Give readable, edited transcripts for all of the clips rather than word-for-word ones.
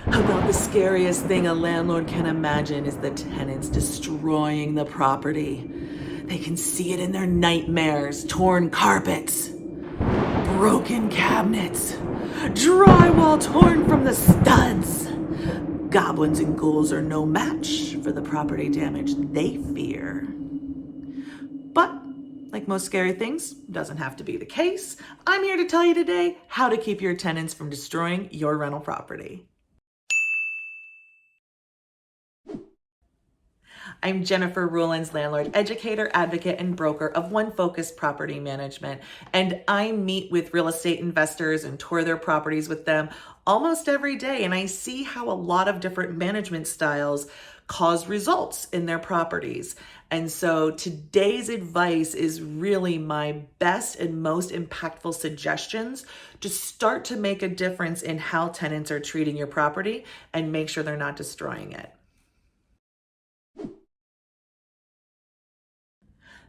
About the scariest thing a landlord can imagine is the tenants destroying the property. They can see it in their nightmares: torn carpets, broken cabinets, drywall torn from the studs. Goblins and ghouls are no match for the property damage they fear. But, like most scary things, doesn't have to be the case. I'm here to tell you today how to keep your tenants from destroying your rental property. I'm Jennifer Rulin's landlord, educator, advocate, and broker of One Focus Property Management. And I meet with real estate investors and tour their properties with them almost every day. And I see how a lot of different management styles cause results in their properties. And so today's advice is really my best and most impactful suggestions to start to make a difference in how tenants are treating your property and make sure they're not destroying it.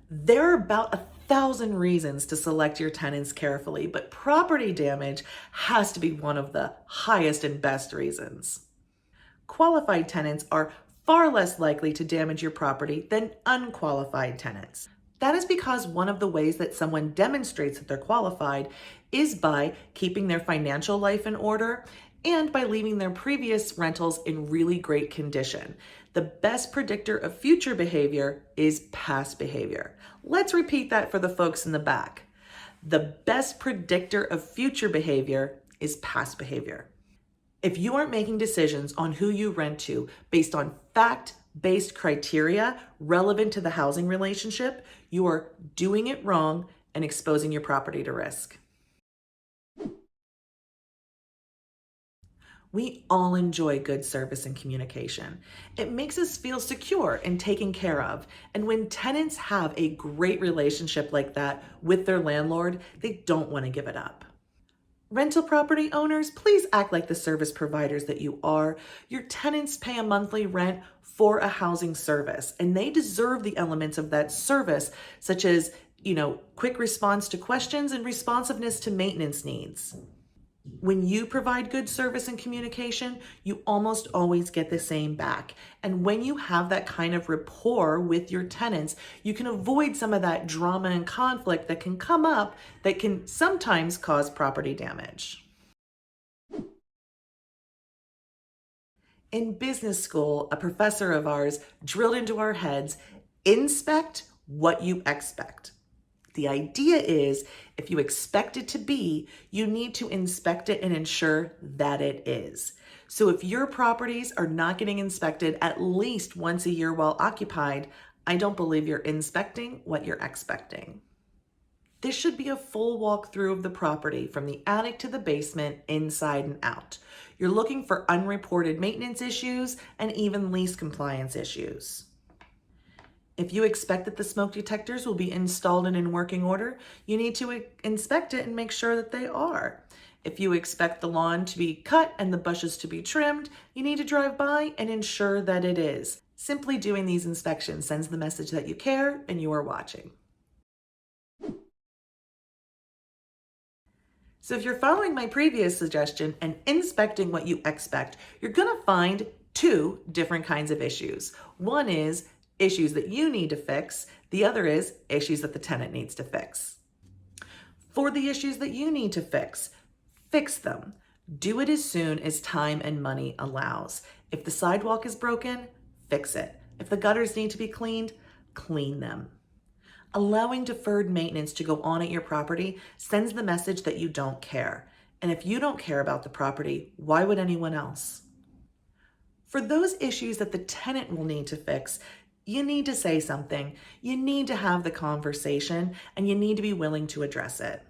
There are about 1,000 reasons to select your tenants carefully, but property damage has to be one of the highest and best reasons. Qualified tenants are far less likely to damage your property than unqualified tenants. That is because one of the ways that someone demonstrates that they're qualified is by keeping their financial life in order and by leaving their previous rentals in really great condition. The best predictor of future behavior is past behavior. Let's repeat that for the folks in the back. The best predictor of future behavior is past behavior. If you aren't making decisions on who you rent to based on fact-based criteria relevant to the housing relationship, you are doing it wrong and exposing your property to risk. We all enjoy good service and communication. It makes us feel secure and taken care of. And when tenants have a great relationship like that with their landlord, they don't want to give it up. Rental property owners, please act like the service providers that you are. Your tenants pay a monthly rent for a housing service, and they deserve the elements of that service, such as, quick response to questions and responsiveness to maintenance needs. When you provide good service and communication, you almost always get the same back. And when you have that kind of rapport with your tenants, you can avoid some of that drama and conflict that can come up that can sometimes cause property damage. In business school, a professor of ours drilled into our heads, inspect what you expect. The idea is, if you expect it to be, you need to inspect it and ensure that it is. So if your properties are not getting inspected at least once a year while occupied, I don't believe you're inspecting what you're expecting. This should be a full walkthrough of the property from the attic to the basement, inside and out. You're looking for unreported maintenance issues and even lease compliance issues. If you expect that the smoke detectors will be installed and in working order, you need to inspect it and make sure that they are. If you expect the lawn to be cut and the bushes to be trimmed, you need to drive by and ensure that it is. Simply doing these inspections sends the message that you care and you are watching. So if you're following my previous suggestion and inspecting what you expect, you're going to find two different kinds of issues. One is issues that you need to fix. The other is issues that the tenant needs to fix. For the issues that you need to fix them. Do it as soon as time and money allows. If the sidewalk is broken, fix it. If the gutters need to be cleaned, clean them. Allowing deferred maintenance to go on at your property sends the message that you don't care. And if you don't care about the property, why would anyone else? For those issues that the tenant will need to fix, you need to say something, you need to have the conversation, and you need to be willing to address it.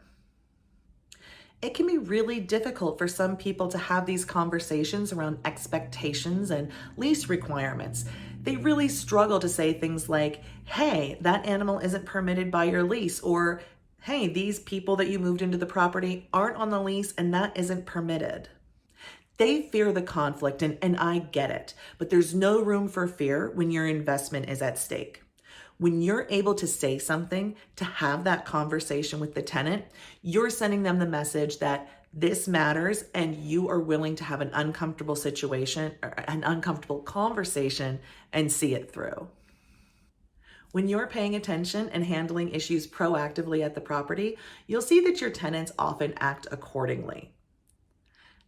It can be really difficult for some people to have these conversations around expectations and lease requirements. They really struggle to say things like, hey, that animal isn't permitted by your lease, or hey, these people that you moved into the property aren't on the lease and that isn't permitted. They fear the conflict, and I get it, but there's no room for fear when your investment is at stake. When you're able to say something, to have that conversation with the tenant, you're sending them the message that This matters, and you are willing to have an uncomfortable situation or an uncomfortable conversation and see it through. When you're paying attention and handling issues proactively at the property, you'll see that your tenants often act accordingly.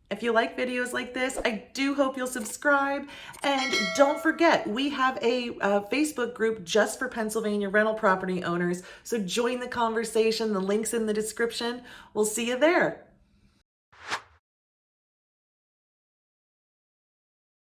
If you like videos like this, I do hope you'll subscribe. And don't forget, we have a Facebook group just for Pennsylvania rental property owners. So join the conversation. The link's in the description. We'll see you there.